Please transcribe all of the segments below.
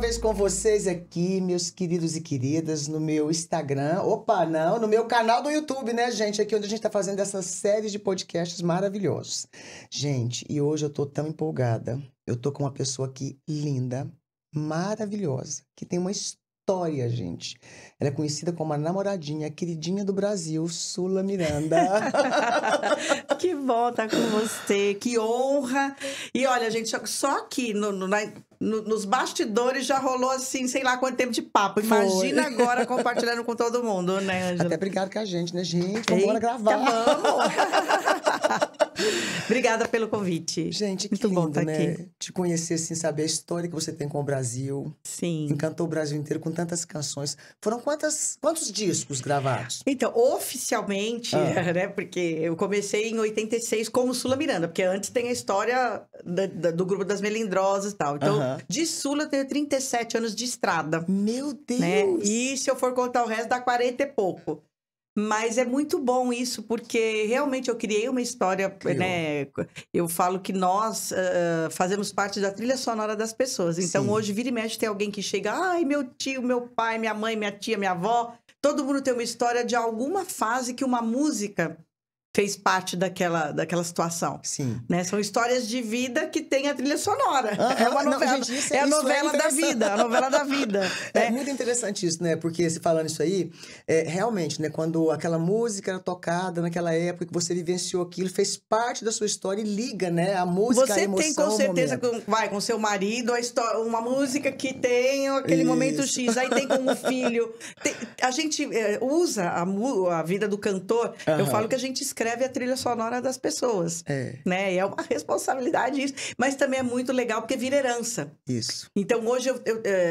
vez com vocês aqui, meus queridos e queridas, no meu Instagram. Opa, não, no meu canal do YouTube, né, gente? Aqui onde a gente tá fazendo essa série de podcasts maravilhosos. Gente, e hoje eu tô tão empolgada. Eu tô com uma pessoa aqui linda, maravilhosa, que tem uma história, gente. Ela é conhecida como a namoradinha, a queridinha do Brasil, Sula Miranda. Que bom estar com você, que honra. E olha, gente, só aqui nos bastidores já rolou assim, sei lá quanto tempo de papo. Imagina agora compartilhando com todo mundo, né, Ângela? Até brigaram com a gente, né, gente? Vamos embora gravar. Vamos! Obrigada pelo convite. Gente, muito que lindo, bom estar né? aqui. Te conhecer, assim, saber a história que você tem com o Brasil. Sim. Encantou o Brasil inteiro com tantas canções. Foram quantos discos gravados? Então, oficialmente, né? Porque eu comecei em 86 como Sula Miranda, porque antes tem a história do grupo das Melindrosas e tal. Então, de Sula eu tenho 37 anos de estrada. Meu Deus! Né? E se eu for contar o resto, dá 40 e pouco. Mas é muito bom isso, porque realmente eu criei uma história, né? Eu falo que nós fazemos parte da trilha sonora das pessoas. Então, Sim. Hoje, vira e mexe, tem alguém que chega... Ai, meu tio, meu pai, minha mãe, minha tia, minha avó... Todo mundo tem uma história de alguma fase que uma música fez parte daquela situação. Sim. Né? São histórias de vida que tem a trilha sonora. É uma novela. Não, gente, é a novela da vida. A novela da vida. É muito interessante isso, né? Porque, se falando isso aí, realmente, né? Quando aquela música era tocada naquela época, que você vivenciou aquilo, fez parte da sua história e liga, né? A música, a emoção, você tem, com certeza, com seu marido, uma música que tem aquele momento X. Aí tem com o filho. A gente usa a vida do cantor. Eu falo que a gente escreve a trilha sonora das pessoas. Né? E é uma responsabilidade isso. Mas também é muito legal porque vira herança. Isso. Então, hoje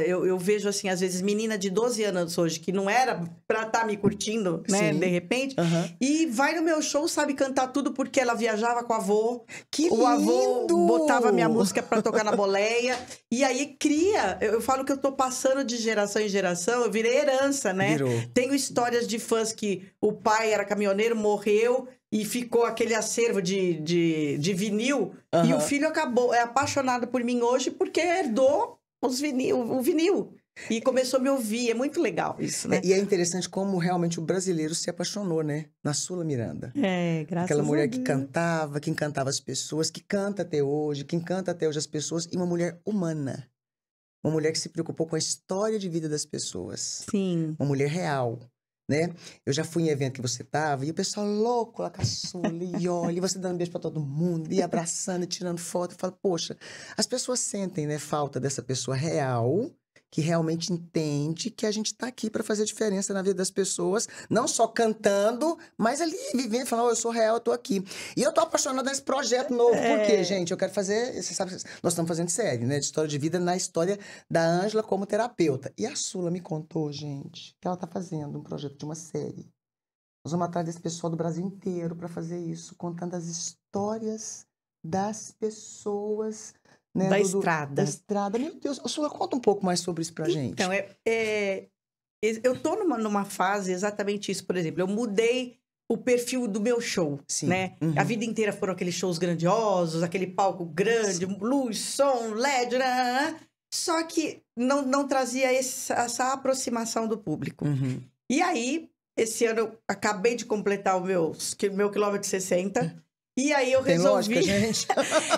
eu vejo, assim, às vezes, menina de 12 anos hoje, que não era pra estar me curtindo, né? Sim. De repente. E vai no meu show, sabe cantar tudo porque ela viajava com o avô. Que o avô lindo! botava minha música pra tocar na boleia. E aí cria. Eu falo que eu tô passando de geração em geração. Eu virei herança, né? Virou. Tenho histórias de fãs que o pai era caminhoneiro, morreu... E ficou aquele acervo de vinil. E o filho é apaixonado por mim hoje porque herdou o vinil. E começou a me ouvir. É muito legal isso, né? E é interessante como realmente o brasileiro se apaixonou, né? Na Sula Miranda. Graças a Deus. Aquela mulher que cantava, que encantava as pessoas, que canta até hoje, que encanta até hoje as pessoas. E uma mulher humana. Uma mulher que se preocupou com a história de vida das pessoas. Sim. Uma mulher real. Né? Eu já fui em evento que você tava e o pessoal louco lá com a Sula, e olha, e você dando beijo pra todo mundo, e abraçando, e tirando foto. Eu falo, poxa, as pessoas sentem, né, falta dessa pessoa real, que realmente entende que a gente tá aqui para fazer diferença na vida das pessoas, não só cantando, mas ali vivendo, falando, eu sou real, eu tô aqui. E eu tô apaixonada nesse projeto novo, porque, gente, eu quero fazer, você sabe, nós estamos fazendo série, né, de história de vida na história da Ângela como terapeuta. E a Sula me contou, gente, que ela tá fazendo um projeto de uma série. Nós vamos atrás desse pessoal do Brasil inteiro para fazer isso, contando as histórias das pessoas... Né, da estrada. Da estrada. Meu Deus, Sula, conta um pouco mais sobre isso pra gente. Então, eu tô numa fase exatamente isso. Por exemplo, eu mudei o perfil do meu show, Sim. Né? A vida inteira foram aqueles shows grandiosos, aquele palco grande, luz, som, LED, né? Só que não trazia essa aproximação do público. E aí, esse ano, eu acabei de completar o meu quilômetro 60. E aí eu resolvi... Tem lógica, gente.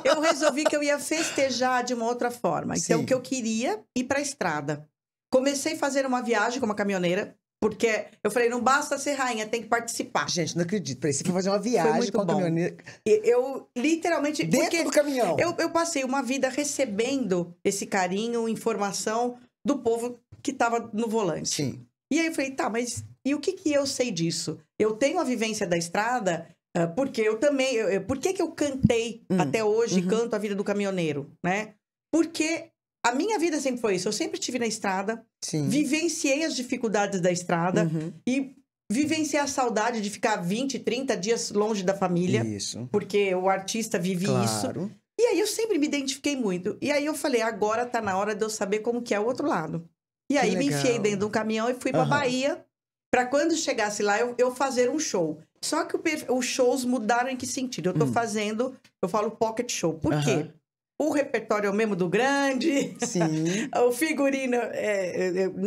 Eu resolvi que eu ia festejar de uma outra forma. Então, o que eu queria ir pra estrada. Comecei a fazer uma viagem com uma caminhoneira, porque eu falei, não basta ser rainha, tem que participar. Gente, não acredito. Peraí, você foi fazer uma viagem com a caminhoneira. Eu, literalmente... Dentro do caminhão. Eu passei uma vida recebendo esse carinho, informação do povo que tava no volante. Sim. E aí eu falei, tá, mas... E o que eu sei disso? Eu tenho a vivência da estrada... Porque eu também... Por que eu cantei até hoje, canto a vida do caminhoneiro, né? Porque a minha vida sempre foi isso. Eu sempre estive na estrada, vivenciei as dificuldades da estrada e vivenciei a saudade de ficar 20, 30 dias longe da família. Isso. Porque o artista vive isso. E aí eu sempre me identifiquei muito. E aí eu falei, agora tá na hora de eu saber como que é o outro lado. E aí me enfiei dentro de um caminhão e fui pra Bahia... Para quando chegasse lá, eu fazer um show. Só que os shows mudaram em que sentido? Eu tô fazendo, eu falo pocket show. Por quê? o repertório é o mesmo do grande. Sim. O figurino,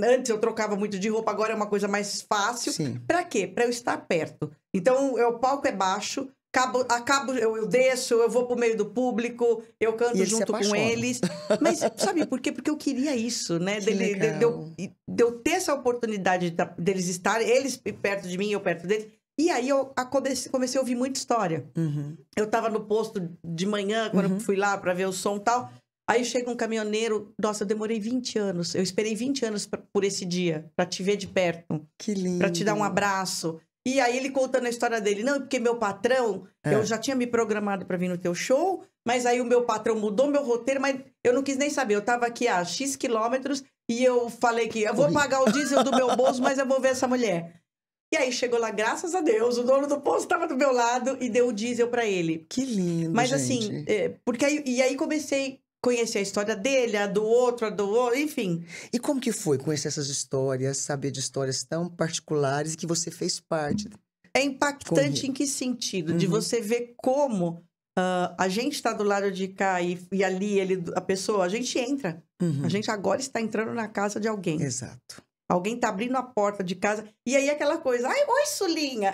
antes eu trocava muito de roupa, agora é uma coisa mais fácil. Sim. Pra quê? Pra eu estar perto. Então, o palco é baixo, eu desço, eu vou pro meio do público, eu E canto eles se junto com apaixonam. eles. Mas sabe por quê? Porque eu queria isso, né? Que legal. De eu ter essa oportunidade deles estarem, eles perto de mim, eu perto deles. E aí eu comecei a ouvir muita história. Uhum. Eu tava no posto de manhã, quando eu fui lá pra ver o som e tal. Aí chega um caminhoneiro. Nossa, eu demorei 20 anos. Eu esperei 20 anos por esse dia, pra te ver de perto. Que lindo. Pra te dar um abraço. E aí ele contando a história dele. Não, porque meu patrão, eu já tinha me programado pra vir no teu show, mas aí o meu patrão mudou meu roteiro, mas eu não quis nem saber. Eu tava aqui a X quilômetros e eu falei que eu vou pagar o diesel do meu bolso, mas eu vou ver essa mulher. E aí chegou lá, graças a Deus, o dono do posto estava do meu lado e deu o diesel para ele. Que lindo, mas gente. Assim, porque aí comecei a conhecer a história dele, a do outro, enfim. E como que foi conhecer essas histórias, saber de histórias tão particulares que você fez parte? É impactante em que sentido? De você ver como a gente está do lado de cá e ali a pessoa, a gente entra. A gente agora está entrando na casa de alguém. Exato. Alguém tá abrindo a porta de casa. E aí aquela coisa, ai, oi, Sulinha.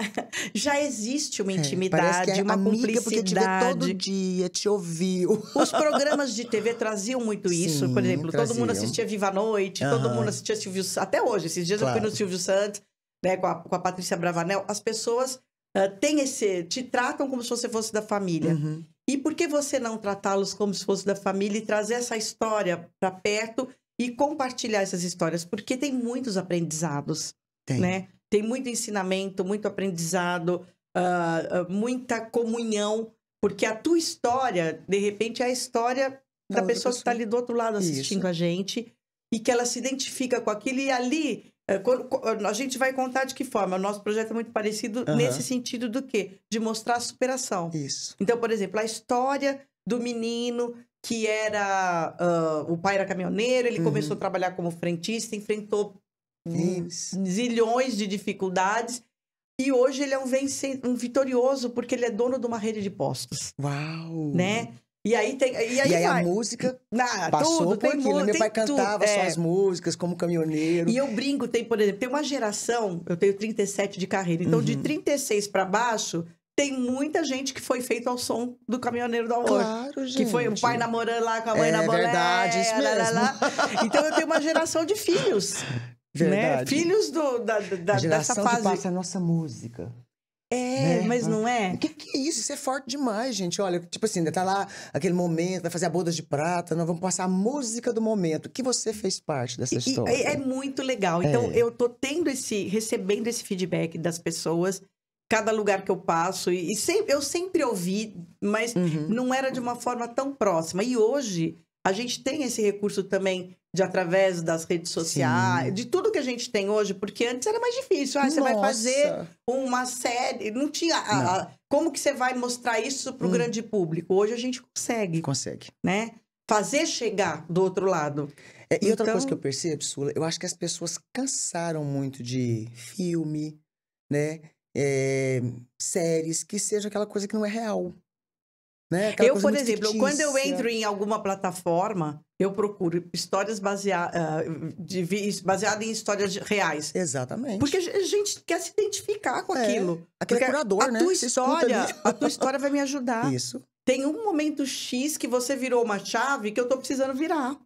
Já existe uma intimidade, que é uma amiga, cumplicidade. porque te vê todo dia, te ouviu. Os programas de TV traziam muito isso. Sim, Por exemplo, todo mundo traziam. assistia Viva a Noite, todo mundo assistia Silvio Santos. Até hoje, esses dias eu fui no Silvio Santos, né, com a Patrícia Bravanel. As pessoas te tratam como se você fosse da família. E por que você não tratá-los como se fosse da família e trazer essa história para perto e compartilhar essas histórias? Porque tem muitos aprendizados, né? Tem muito ensinamento, muito aprendizado, muita comunhão. Porque a tua história, de repente, é a história da pessoa que está ali do outro lado assistindo a gente. E que ela se identifica com aquilo. E ali, a gente vai contar de que forma. O nosso projeto é muito parecido nesse sentido do quê? De mostrar a superação. Isso. Então, por exemplo, a história do menino que era... o pai era caminhoneiro, ele começou a trabalhar como frentista, enfrentou zilhões de dificuldades. E hoje ele é um vitorioso, porque ele é dono de uma rede de postos. Uau! Né? E aí a música passou por aquilo. Meu pai cantava suas músicas como caminhoneiro. E eu brinco, por exemplo, tem uma geração, eu tenho 37 de carreira, então de 36 para baixo... Tem muita gente que foi feito ao som do Caminhoneiro do Amor. Claro, gente. Que foi o pai namorando lá com a mãe na bolé. É verdade, isso mesmo. Então, eu tenho uma geração de filhos. Verdade. Né? Filhos dessa fase. Que passa a nossa música. Mas não é? O que é isso? Isso é forte demais, gente. Olha, tipo assim, tá lá aquele momento, vai fazer a bodas de prata, nós vamos passar a música do momento. Que você fez parte dessa história. É muito legal. Então, eu tô recebendo esse feedback das pessoas. Cada lugar que eu passo, eu sempre ouvi, mas não era de uma forma tão próxima. E hoje, a gente tem esse recurso também de através das redes sociais, de tudo que a gente tem hoje, porque antes era mais difícil. Você vai fazer uma série, não tinha... como que você vai mostrar isso para o grande público? Hoje a gente consegue. Né? Fazer chegar do outro lado. E outra coisa que eu percebo, Sula, eu acho que as pessoas cansaram muito de filme, né? Séries, que seja aquela coisa que não é real. Né? Eu, por exemplo, quando eu entro em alguma plataforma, eu procuro histórias baseadas em histórias reais. Exatamente. Porque a gente quer se identificar com aquilo. Aquele curador, né? A tua história vai me ajudar. Isso. Tem um momento X que você virou uma chave que eu tô precisando virar.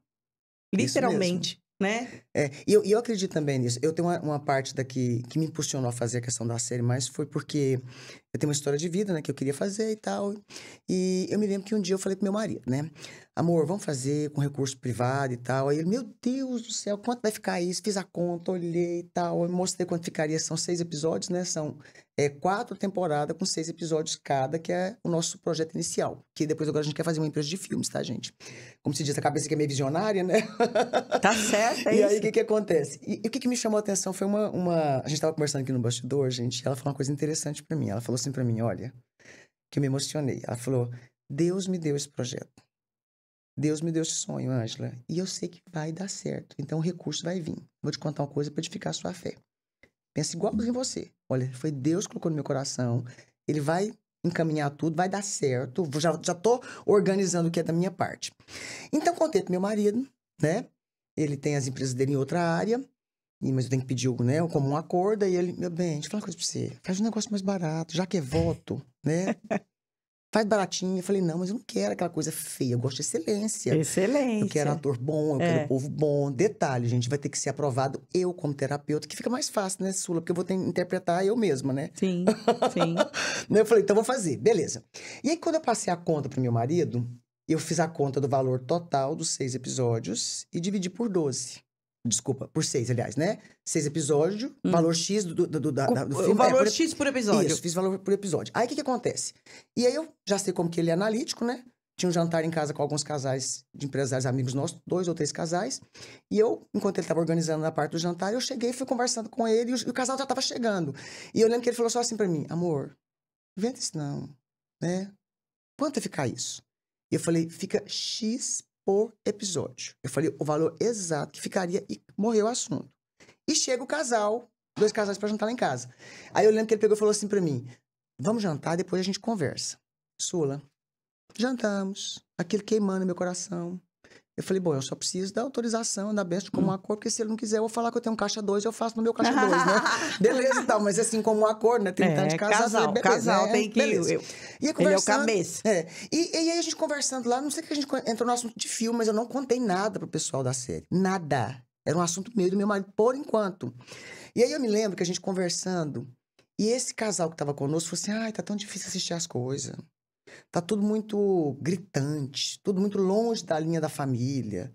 Literalmente. Né? E eu acredito também nisso. Eu tenho uma parte daqui que me impulsionou a fazer a questão da série, mas foi porque eu tenho uma história de vida, né? Que eu queria fazer e tal. E eu me lembro que um dia eu falei com meu marido, né? Amor, vamos fazer com recurso privado e tal. Aí ele, meu Deus do céu, quanto vai ficar isso? Fiz a conta, olhei e tal. Eu mostrei quanto ficaria. São 6 episódios, né? São 4 temporadas com 6 episódios cada, que é o nosso projeto inicial. Que depois agora a gente quer fazer uma empresa de filmes, tá, gente? Como se diz, a cabeça que é meio visionária, né? Tá certo, E aí, o que acontece? E o que me chamou a atenção foi uma... A gente tava conversando aqui no bastidor, gente, ela falou uma coisa interessante pra mim. Ela falou assim pra mim, olha, que eu me emocionei. Ela falou, Deus me deu esse projeto. Deus me deu esse sonho, Ângela. E eu sei que vai dar certo. Então, o recurso vai vir. Vou te contar uma coisa para edificar a sua fé. Pensa igualzinho em você. Olha, foi Deus que colocou no meu coração. Ele vai encaminhar tudo, vai dar certo. Já tô organizando o que é da minha parte. Então, contei pro meu marido, né? Ele tem as empresas dele em outra área, mas eu tenho que pedir, né, um comum acordo. E ele, meu bem, deixa eu falar uma coisa pra você. Faz um negócio mais barato, já que é voto, né? Faz baratinho. Eu falei, não, mas eu não quero aquela coisa feia. Eu gosto de excelência. Excelência. Eu quero ator bom, eu quero povo bom. Detalhe, gente, vai ter que ser aprovado eu como terapeuta, que fica mais fácil, né, Sula? Porque eu vou ter que interpretar eu mesma, né? Sim, sim. Eu falei, então vou fazer. Beleza. E aí, quando eu passei a conta pro meu marido, eu fiz a conta do valor total dos 6 episódios e dividi por 12. Desculpa, por 6, aliás, né? 6 episódios, valor X do filme. O valor X por episódio. Isso, fiz valor por episódio. Aí, o que acontece? E aí, eu já sei como que ele é analítico, né? Tinha um jantar em casa com alguns casais de empresários amigos nossos, 2 ou 3 casais. E eu, enquanto ele estava organizando a parte do jantar, eu cheguei, fui conversando com ele e o casal já estava chegando. E eu lembro que ele falou só assim pra mim, amor, não inventa isso não, né? Quanto vai ficar isso? E eu falei, fica X por episódio. Eu falei o valor exato que ficaria e morreu o assunto. E chega o casal, 2 casais pra jantar lá em casa. Aí eu lembro que ele pegou e falou assim pra mim, vamos jantar, depois a gente conversa. Sula, jantamos, aquilo queimando no meu coração. Eu falei, bom, eu só preciso da autorização, da benção de comum acordo, porque se ele não quiser, eu vou falar que eu tenho um caixa 2, eu faço no meu caixa 2, né? Beleza e tal, mas assim, como um acordo, né? 30 anos de casa, casal, beleza, casal né? tem que... E ele é o cabeça. E aí a gente conversando lá, não sei que a gente entrou no assunto de filme, mas eu não contei nada pro pessoal da série. Nada. Era um assunto meu e do meu marido, por enquanto. E aí eu me lembro que a gente conversando, e esse casal que tava conosco falou assim, ai, tá tão difícil assistir as coisas. Tá tudo muito gritante, tudo muito longe da linha da família,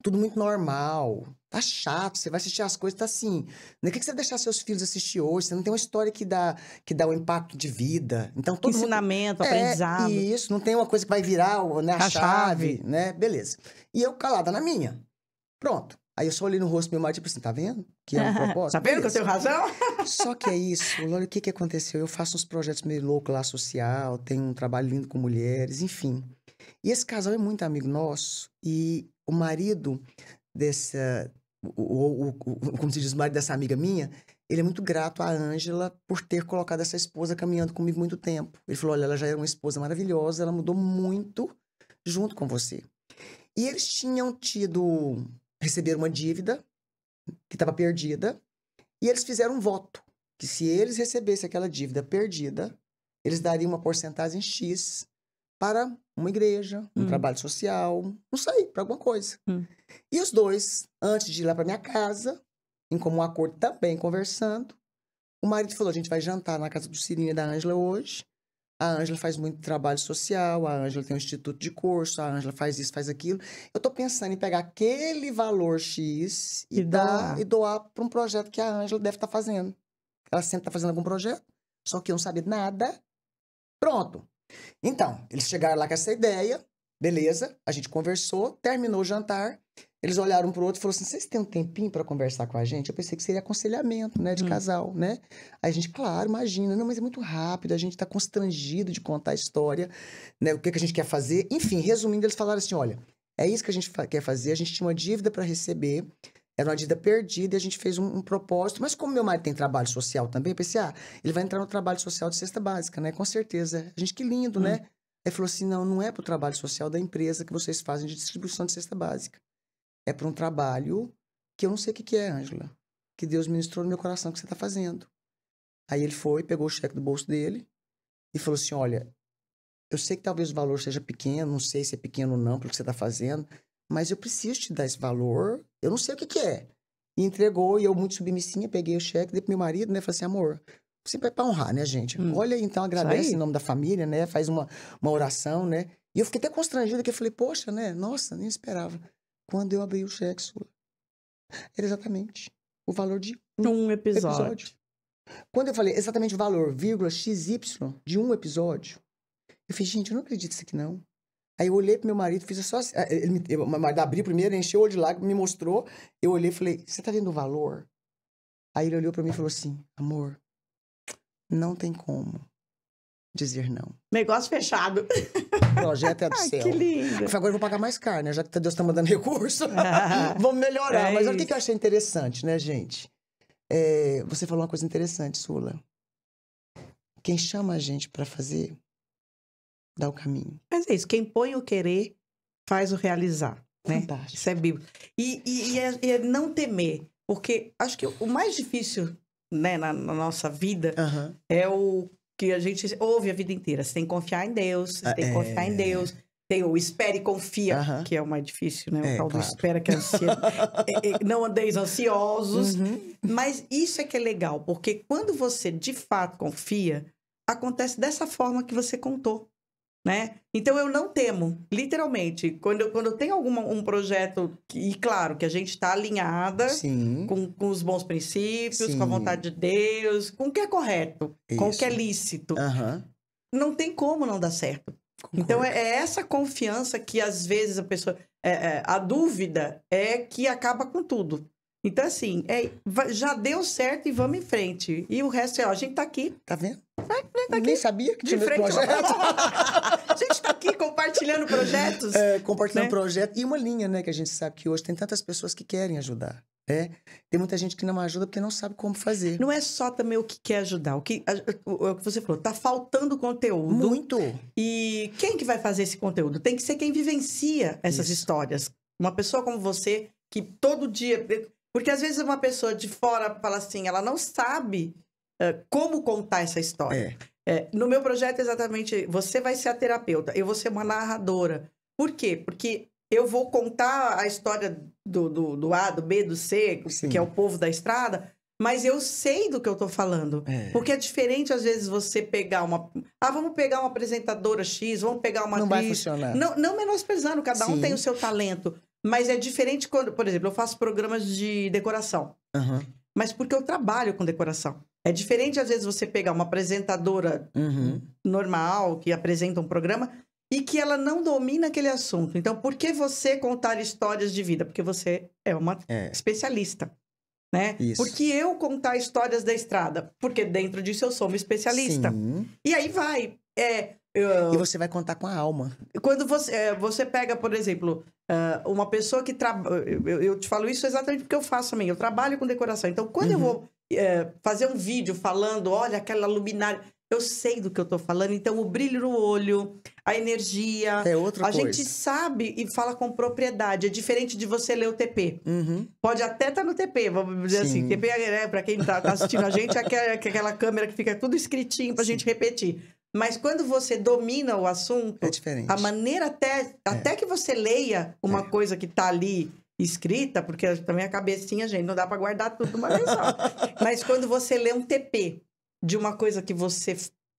tudo muito normal. Tá chato, você vai assistir as coisas, tá assim. Por que você vai deixar seus filhos assistir hoje? Você não tem uma história que dá um impacto de vida. Então, todo ensinamento, aprendizado. Isso, não tem uma coisa que vai virar, né, a chave, né? Beleza. E eu calada na minha. Pronto. Aí eu só olhei no rosto do meu marido e tipo assim, tá vendo? Que é um propósito. Tá vendo que eu tenho razão? Só que é isso. Olha o que aconteceu. Eu faço uns projetos meio loucos lá, social, tenho um trabalho lindo com mulheres, enfim. E esse casal é muito amigo nosso. E o marido dessa... como se diz, o marido dessa amiga minha, ele é muito grato à Ângela por ter colocado essa esposa caminhando comigo muito tempo. Ele falou, olha, ela já era uma esposa maravilhosa, ela mudou muito junto com você. E eles tinham receberam uma dívida que estava perdida, e eles fizeram um voto, que se eles recebessem aquela dívida perdida, eles dariam uma porcentagem X para uma igreja, um trabalho social, não sei, para alguma coisa. E os dois, antes de ir lá para minha casa, em comum acordo também conversando, o marido falou, a gente vai jantar na casa do Cirinho e da Ângela hoje. A Ângela faz muito trabalho social, a Ângela tem um instituto de curso, a Ângela faz isso, faz aquilo. Eu tô pensando em pegar aquele valor X e doar para um projeto que a Ângela deve estar fazendo. Ela sempre tá fazendo algum projeto, só que eu não sabia nada. Pronto. Então, eles chegaram lá com essa ideia, beleza, a gente conversou, terminou o jantar, eles olharam pro outro e falaram assim, vocês têm um tempinho para conversar com a gente? Eu pensei que seria aconselhamento, né, de casal, né? Aí a gente, claro, imagina, não, mas é muito rápido, a gente tá constrangido de contar a história, né, o que a gente quer fazer. Enfim, resumindo, eles falaram assim, olha, é isso que a gente quer fazer, a gente tinha uma dívida para receber, era uma dívida perdida, e a gente fez um propósito, mas como meu marido tem trabalho social também, eu pensei, ele vai entrar no trabalho social de cesta básica, né, com certeza. A gente, que lindo, né? Aí falou assim, não é pro trabalho social da empresa que vocês fazem de distribuição de cesta básica. É para um trabalho que eu não sei o que é, Ângela. Que Deus ministrou no meu coração que você está fazendo. Aí ele foi, pegou o cheque do bolso dele e falou assim, olha, eu sei que talvez o valor seja pequeno, não sei se é pequeno ou não pelo que você está fazendo, mas eu preciso te dar esse valor, eu não sei o que é. E entregou, e eu muito submissinha, peguei o cheque, dei pro meu marido, né, falei assim, amor, sempre é para honrar, né, gente? Olha, então, agradece em nome da família, né, faz uma oração, né. E eu fiquei até constrangida, que eu falei, poxa, né, nossa, nem esperava. Quando eu abri o cheque, Sula, era exatamente o valor de um episódio. Quando eu falei exatamente o valor, vírgula, XY, de um episódio, eu falei, gente, eu não acredito nisso aqui, não. Aí eu olhei pro meu marido, fiz só assim, meu marido abriu primeiro, encheu o olho de lágrimas, me mostrou, eu olhei e falei, você tá vendo o valor? Aí ele olhou pra mim e falou assim, amor, não tem como dizer não. Negócio fechado. O projeto é do céu. Que lindo. Agora eu vou pagar mais caro, né? Já que Deus tá mandando recurso, vamos melhorar. Mas olha o que eu achei interessante, né, gente? Você falou uma coisa interessante, Sula. Quem chama a gente pra fazer Dá o caminho. Mas é isso, quem põe o querer faz o realizar, né? Fantástico. Isso é bíblico. E é não temer, porque acho que o mais difícil, né, na nossa vida é o que a gente ouve a vida inteira. Você tem que confiar em Deus, você tem que confiar em Deus. Tem o espere e confia, que é o mais difícil, né? O tal do espera, que é ansiedade. Não andeis ansiosos. Mas isso é que é legal, porque quando você, de fato, confia, acontece dessa forma que você contou, né? Então, eu não temo, literalmente. Quando eu tenho um projeto, e claro, que a gente está alinhada com os bons princípios, com a vontade de Deus, com o que é correto, com o que é lícito. Não tem como não dar certo. Concordo. Então, é essa confiança que, às vezes, a pessoa... a dúvida é que acaba com tudo. Então, assim, já deu certo e vamos em frente. E o resto a gente tá aqui. Tá vendo? Tá Nem sabia que tinha projeto. A gente tá aqui compartilhando projetos. Compartilhando projeto. E uma linha, né? Que a gente sabe que hoje tem tantas pessoas que querem ajudar. Tem muita gente que não ajuda porque não sabe como fazer. Não é só também o que quer ajudar. O que você falou, tá faltando conteúdo. Muito. E quem que vai fazer esse conteúdo? Tem que ser quem vivencia essas histórias. Uma pessoa como você, que todo dia... Porque às vezes uma pessoa de fora fala assim, ela não sabe como contar essa história. No meu projeto, exatamente, você vai ser a terapeuta, eu vou ser uma narradora. Por quê? Porque eu vou contar a história do A, do B, do C, que é o povo da estrada, mas eu sei do que eu tô falando. Porque é diferente, às vezes, você pegar uma... vamos pegar uma apresentadora X, vamos pegar uma atriz. Não vai funcionar. Não menosprezando, cada um tem o seu talento. Mas é diferente quando, por exemplo, eu faço programas de decoração. Mas porque eu trabalho com decoração. É diferente, às vezes, você pegar uma apresentadora normal, que apresenta um programa, e que ela não domina aquele assunto. Então, por que você contar histórias de vida? Porque você é uma especialista, né? Isso. Porque eu contar histórias da estrada? Porque dentro disso eu sou uma especialista. E aí vai... E você vai contar com a alma. Quando você pega, por exemplo, uma pessoa que trabalha... Eu te falo isso exatamente porque eu faço também. Eu trabalho com decoração. Então, quando eu vou fazer um vídeo falando, olha, aquela luminária... Eu sei do que eu tô falando. Então, o brilho no olho, a energia... É outra coisa. A gente sabe e fala com propriedade. É diferente de você ler o TP. Pode até estar no TP, vamos dizer assim. TP, para quem tá assistindo a gente, é aquela câmera que fica tudo escritinho pra gente repetir. Mas quando você domina o assunto, é diferente. A maneira até que você leia uma coisa que tá ali escrita, porque também a cabecinha, gente, não dá para guardar tudo uma vez só. Mas quando você lê um TP de uma coisa que você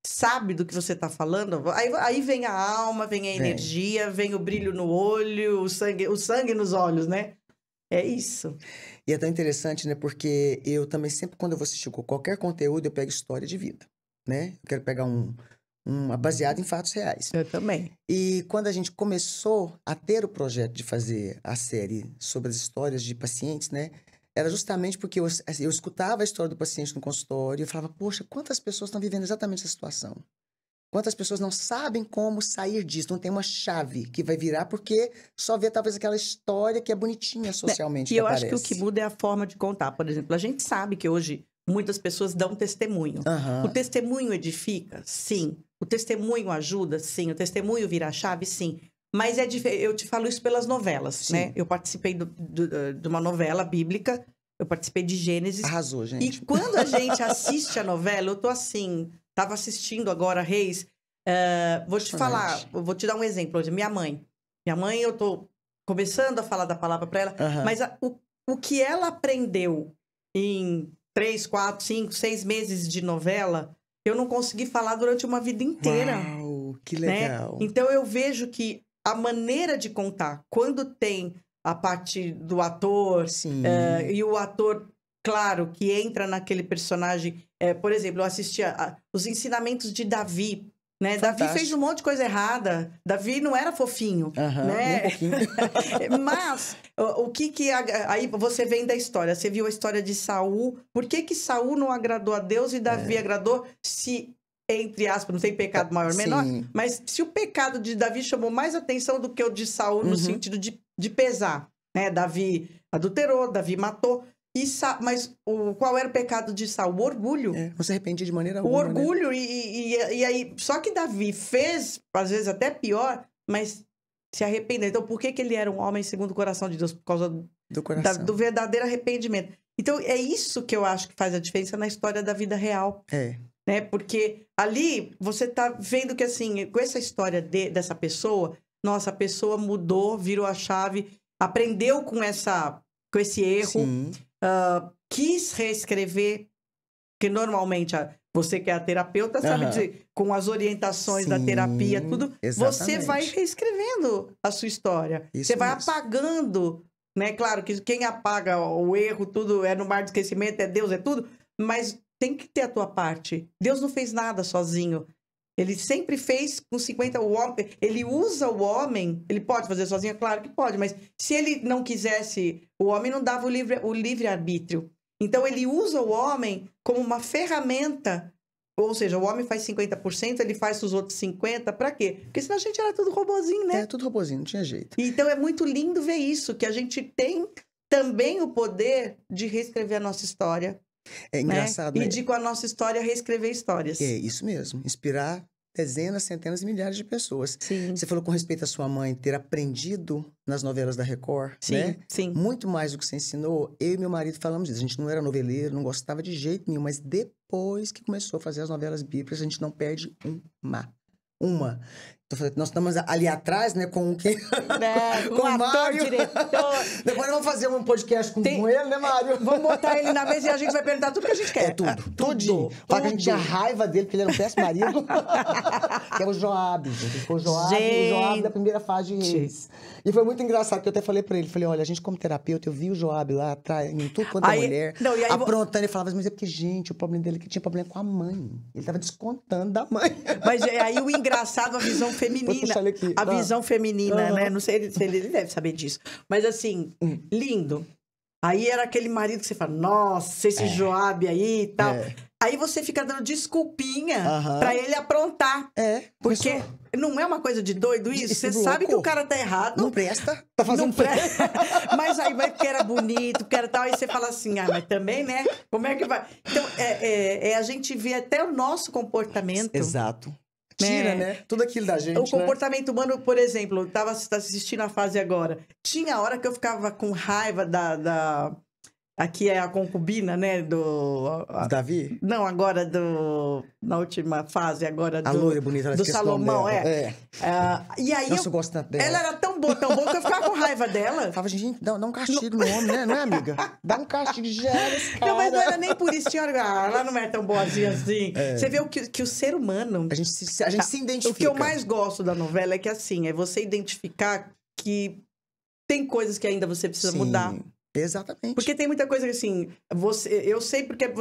sabe do que você tá falando, aí vem a alma, vem a energia, vem o brilho no olho, o sangue nos olhos, né? É isso. E é tão interessante, né? Porque eu também sempre, quando eu vou assistir qualquer conteúdo, eu pego história de vida, né? Eu quero pegar baseado em fatos reais. Eu também. E quando a gente começou a ter o projeto de fazer a série sobre as histórias de pacientes, né? Era justamente porque eu escutava a história do paciente no consultório e eu falava, poxa, quantas pessoas estão vivendo exatamente essa situação? Quantas pessoas não sabem como sair disso? Não tem uma chave que vai virar porque só vê talvez aquela história que é bonitinha socialmente. E eu acho que o que muda é a forma de contar. Por exemplo, a gente sabe que hoje muitas pessoas dão testemunho. O testemunho edifica? Sim. O testemunho ajuda? Sim. O testemunho vira a chave? Sim. Mas eu te falo isso pelas novelas, né? Eu participei de uma novela bíblica, eu participei de Gênesis. Arrasou, gente. E quando a gente assiste a novela, eu tô assim, tava assistindo agora Reis, vou te falar, vou te dar um exemplo hoje. Minha mãe, eu tô começando a falar da palavra para ela, mas o que ela aprendeu em 3, 4, 5, 6 meses de novela, eu não consegui falar durante uma vida inteira. Uau, que legal. Né? Então, eu vejo que a maneira de contar, quando tem a parte do ator, e o ator, claro, que entra naquele personagem... por exemplo, eu assistia os ensinamentos de Davi, né? Davi fez um monte de coisa errada. Davi não era fofinho, né? Mas o que aí você vem da história. Você viu a história de Saul. Por que Saul não agradou a Deus e Davi agradou? Se, entre aspas, não tem pecado maior ou menor, mas se o pecado de Davi chamou mais atenção do que o de Saul no sentido de pesar, né? Davi adulterou, Davi matou. Mas qual era o pecado de Saul? O orgulho. Não se arrependia de maneira O alguma. orgulho, né? e aí... Só que Davi fez, às vezes até pior, mas se arrependeu. Então, por que ele era um homem segundo o coração de Deus? Por causa do coração. do verdadeiro arrependimento. Então, é isso que eu acho que faz a diferença na história da vida real. Né? Porque ali, você tá vendo que, assim, com essa história dessa pessoa, nossa, a pessoa mudou, virou a chave, aprendeu com esse erro, quis reescrever, que normalmente você que é a terapeuta sabe dizer, com as orientações da terapia, tudo, você vai reescrevendo a sua história. Você vai apagando, né? Claro que quem apaga o erro, tudo é no mar do esquecimento, é Deus, é tudo, mas tem que ter a tua parte. Deus não fez nada sozinho. Ele sempre fez com 50... Ele usa o homem... Ele pode fazer sozinho? Claro que pode. Mas se ele não quisesse... O homem não dava o livre-arbítrio. Então, ele usa o homem como uma ferramenta. Ou seja, o homem faz 50%, ele faz os outros 50%. Pra quê? Porque senão a gente era tudo robozinho, né? Tudo robozinho, não tinha jeito. Então, é muito lindo ver isso. Que a gente tem também o poder de reescrever a nossa história. É engraçado, né? E de, com a nossa história, reescrever histórias. É, isso mesmo. Inspirar dezenas, centenas e milhares de pessoas. Sim. Você falou com respeito à sua mãe ter aprendido nas novelas da Record, né? Sim. Muito mais do que você ensinou. Eu e meu marido falamos disso. A gente não era noveleiro, não gostava de jeito nenhum, mas depois que começou a fazer as novelas bíblicas, a gente não perde uma. Nós estamos ali atrás, né, com quem? Com o ator, diretor. Depois nós vamos fazer um podcast com ele, né, Mário? Vamos botar ele na mesa e a gente vai perguntar tudo que a gente quer. Tudinho. Fala que a gente tinha raiva dele, porque ele era um péssimo marido. Que é o Joabe, gente. Ele foi o Joabe da primeira fase de Reis. E foi muito engraçado, que eu até falei pra ele, falei, olha, a gente como terapeuta, eu vi o Joabe lá atrás, em tudo quanto é mulher, aprontando, ele falava, mas é porque, gente, o problema dele é que tinha problema com a mãe. Ele tava descontando da mãe. Mas aí o engraçado, a visão feminina. A visão feminina, né? Não sei se ele deve saber disso. Mas assim, lindo. Aí era aquele marido que você fala, nossa, esse Joabe aí e tal. Aí você fica dando desculpinha pra ele aprontar. Porque não é uma coisa de doido isso? Você sabe que o cara tá errado. Não presta. Tá fazendo não presta. Mas aí vai porque era bonito, porque era tal. Aí você fala assim, mas também, né? Como é que vai? Então, a gente vê até o nosso comportamento. Exato. Tira, né? Tudo aquilo da gente, O comportamento humano, por exemplo, eu tava assistindo a fase agora. Tinha hora que eu ficava com raiva Aqui é a concubina, né? Do Davi? Não, agora na última fase, agora a loira bonita, do Salomão, e aí eu gosto tanto dela. Ela era tão boa que eu ficava com raiva dela. Eu falava, gente, dá um castigo no homem, né? Não é, amiga? Dá um castigo, gera esse cara. Não, mas não era nem por isso. Tinha hora, ela não é tão boazinha assim. Você vê que o ser humano... A gente se identifica. O que eu mais gosto da novela é que, assim, é você identificar que tem coisas que ainda você precisa mudar. Exatamente. Porque tem muita coisa que, assim, eu sei porque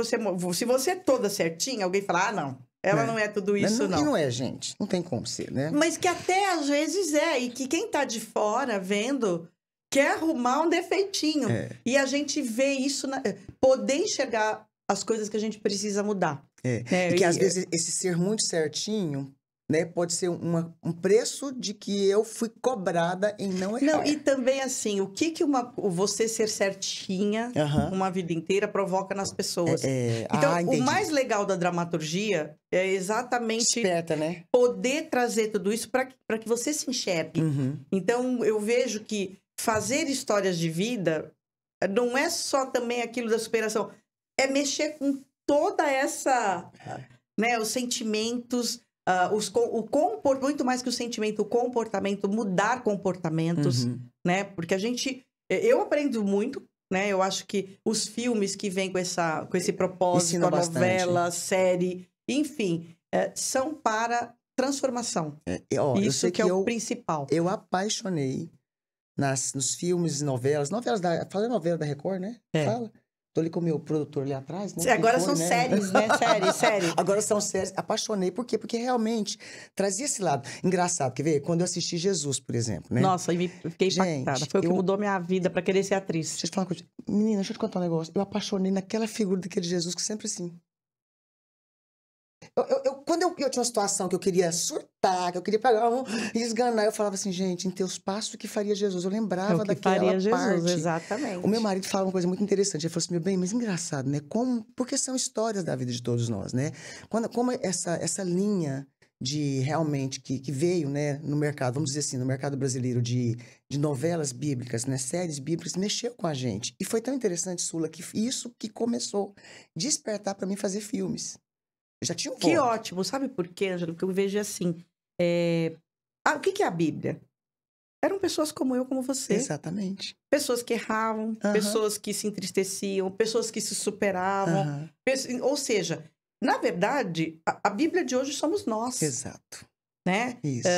se você é toda certinha, alguém fala, não, ela não é tudo isso, não. E não é, gente. Não tem como ser, né? Mas que até às vezes e que quem tá de fora vendo quer arrumar um defeitinho. E a gente vê isso, poder enxergar as coisas que a gente precisa mudar. E que às vezes esse ser muito certinho, né, pode ser um preço de que eu fui cobrada em não errar. Não, e também assim, o que você ser certinha uma vida inteira provoca nas pessoas. Então, o mais legal da dramaturgia é exatamente esperta, né? Poder trazer tudo isso para que você se enxergue. Então, eu vejo que fazer histórias de vida não é só também aquilo da superação, é mexer com toda essa, né, os sentimentos... muito mais que o sentimento, o comportamento, mudar comportamentos, né? Porque eu aprendo muito, né? Eu acho que os filmes que vêm com esse propósito, a novela, série, enfim, são para transformação. Isso que é o principal. Eu apaixonei nos filmes e novelas. Falei novela da Record, né? Fala. Tô ali com o meu produtor ali atrás, né? Agora são séries, né? Série. Agora são séries. Apaixonei. Por quê? Porque realmente trazia esse lado. Engraçado, quer ver? Quando eu assisti Jesus, por exemplo, né? Nossa, eu fiquei impactada. Foi o que mudou minha vida pra querer ser atriz. Deixa eu te falar uma coisa. Menina, deixa eu te contar um negócio. Eu apaixonei naquela figura daquele Jesus que sempre assim... Quando eu tinha uma situação que eu queria surtar, matar, que eu queria pegar um e esganar. Eu falava assim, gente, em teus passos o que faria Jesus? Eu lembrava daquela faria Jesus, parte. exatamente. O meu marido falava uma coisa muito interessante. Ele falou assim, meu bem, mas engraçado, né? Porque são histórias da vida de todos nós, né? Como essa linha de realmente que veio, né, no mercado, vamos dizer assim, no mercado brasileiro de novelas bíblicas, né, séries bíblicas, mexeu com a gente. E foi tão interessante, Sula, que isso que começou a despertar para mim fazer filmes. Eu já tinha um Que voto. ótimo. Sabe por quê, Ângelo? Que eu vejo assim. O que é a Bíblia? Eram pessoas como eu, como você. Exatamente. Pessoas que erravam, pessoas que se entristeciam, pessoas que se superavam. Ou seja, na verdade, a Bíblia de hoje somos nós. Exato. Né? Isso.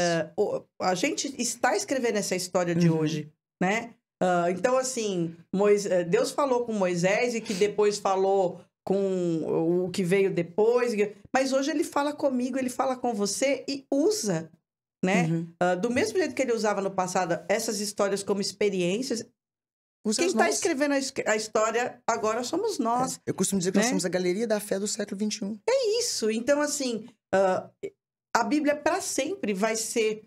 A gente está escrevendo essa história de hoje, né? Então, assim, Deus falou com Moisés e que depois falou com o que veio depois. Mas hoje ele fala comigo, ele fala com você e usa, né? Do mesmo jeito que ele usava no passado essas histórias como experiências. Quem está escrevendo a história agora somos nós. Eu costumo dizer que nós somos a galeria da fé do século XXI. É isso. Então, assim, a Bíblia para sempre vai ser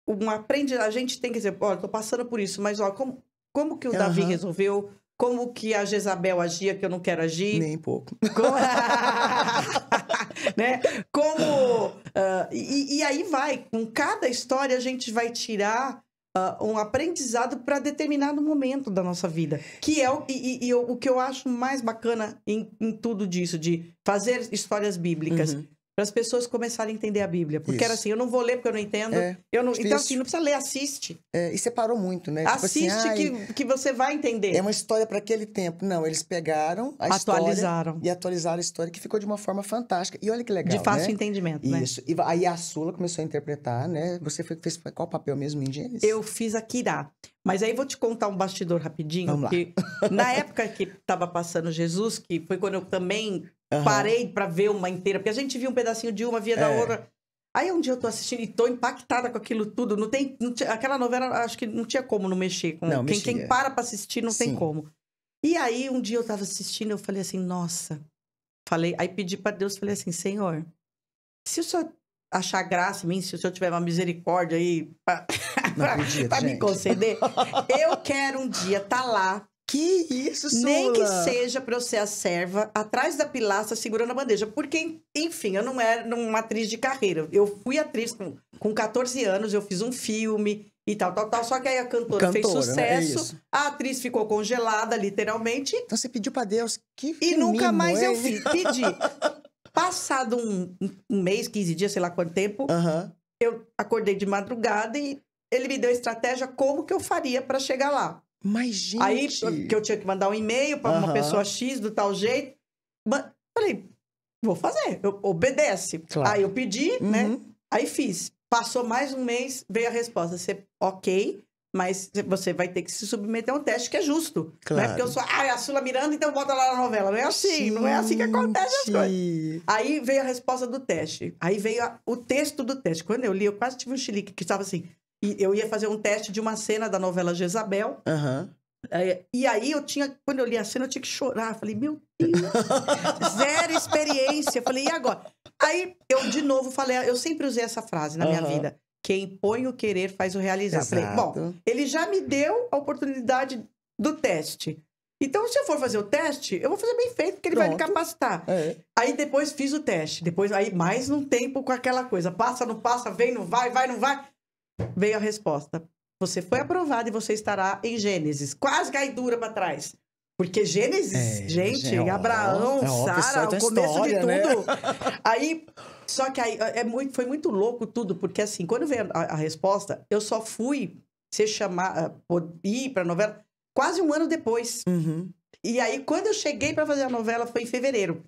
um aprendizado. A gente tem que dizer, olha, estou passando por isso, mas ó, como que o Davi resolveu? Como que a Jezabel agia que eu não quero agir? Nem pouco. Né? E aí vai. Com cada história a gente vai tirar um aprendizado para determinado momento da nossa vida. Que é o que eu acho mais bacana em tudo disso, de fazer histórias bíblicas. Para as pessoas começarem a entender a Bíblia. Porque era assim, eu não vou ler porque eu não entendo. Então, assim, não precisa ler, assiste. E separou muito, né? Assiste tipo assim, que você vai entender. É uma história para aquele tempo. Não, eles pegaram a atualizaram. história e atualizaram a história, que ficou de uma forma fantástica. E olha que legal, de fácil né? entendimento, né? Isso. E aí a Sula começou a interpretar, né? Você fez qual papel mesmo em Gênesis? Eu fiz a Quirá. Mas aí vou te contar um bastidor rapidinho. Vamos que na época que estava passando Jesus, que foi quando eu também parei para ver uma inteira. Porque a gente via um pedacinho de uma, via da outra. Aí um dia eu tô assistindo e tô impactada com aquilo tudo. Aquela novela, acho que não tinha como não mexer com. Não, quem para pra assistir não tem como. E aí um dia eu tava assistindo, eu falei assim, nossa. Aí pedi para Deus, falei assim, Senhor, se o Senhor achar graça em mim, se o Senhor tiver uma misericórdia aí pra me conceder, eu quero um dia estar lá. Que isso, Sula? Nem que seja pra eu ser a serva, atrás da pilastra, segurando a bandeja. Porque, enfim, eu não era uma atriz de carreira. Eu fui atriz com 14 anos, eu fiz um filme e tal. Só que aí a cantora fez sucesso, né? A atriz ficou congelada, literalmente. Então você pediu pra Deus e nunca mais eu pedi. Passado um mês, 15 dias, sei lá quanto tempo, eu acordei de madrugada e ele me deu estratégia como que eu faria pra chegar lá. Mas, gente... Aí, que eu tinha que mandar um e-mail para uma pessoa X do tal jeito. Falei, vou fazer. Obedece. Claro. Aí eu pedi, né? Aí fiz. Passou mais um mês, veio a resposta. Ok, mas você vai ter que se submeter a um teste que é justo. Claro. Não é porque eu sou a Sula Miranda, então bota lá na novela. Não é assim. Gente. Não é assim que acontece as coisas. Aí veio a resposta do teste. Aí veio o texto do teste. Quando eu li, eu quase tive um chilique, que estava assim... E eu ia fazer um teste de uma cena da novela Jezabel. E aí quando eu li a cena, eu tinha que chorar. Falei, meu Deus, zero experiência. Falei, e agora? Aí eu de novo falei, eu sempre usei essa frase na minha vida. Quem põe o querer faz o realizar. Exato. Falei, bom, ele já me deu a oportunidade do teste. Então, se eu for fazer o teste, eu vou fazer bem feito, porque ele vai me capacitar. Aí depois fiz o teste. Depois, aí mais um tempo com aquela coisa. Passa, não passa, vem, não vai, vai, não vai. Veio a resposta. Você foi aprovado e você estará em Gênesis. Quase cai dura para trás. Porque Gênesis, gente, Abraão, Sara, o começo história, de tudo. Né? Aí, só que aí foi muito louco tudo, porque assim, quando veio a resposta, eu só fui ser chamada, ir para a novela quase um ano depois. E aí, quando eu cheguei para fazer a novela, foi em fevereiro.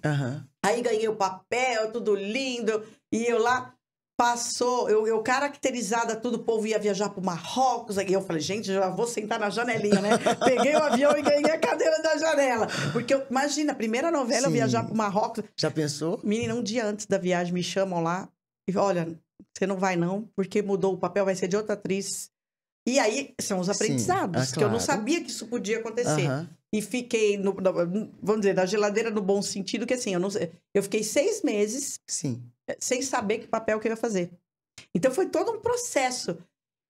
Aí ganhei o papel, tudo lindo, e eu lá... Passou, eu caracterizada tudo, o povo ia viajar pro Marrocos. E eu falei, gente, já vou sentar na janelinha, né? Peguei o avião e ganhei a cadeira da janela. Porque, imagina, a primeira novela, eu viajar pro Marrocos. Já pensou? Menina, um dia antes da viagem, me chamam lá. E olha, você não vai não, porque mudou o papel, vai ser de outra atriz. E aí, são os aprendizados, que eu não sabia que isso podia acontecer. E fiquei, vamos dizer, na geladeira no bom sentido, que assim, eu fiquei 6 meses... sem saber que papel que eu ia fazer. Então foi todo um processo.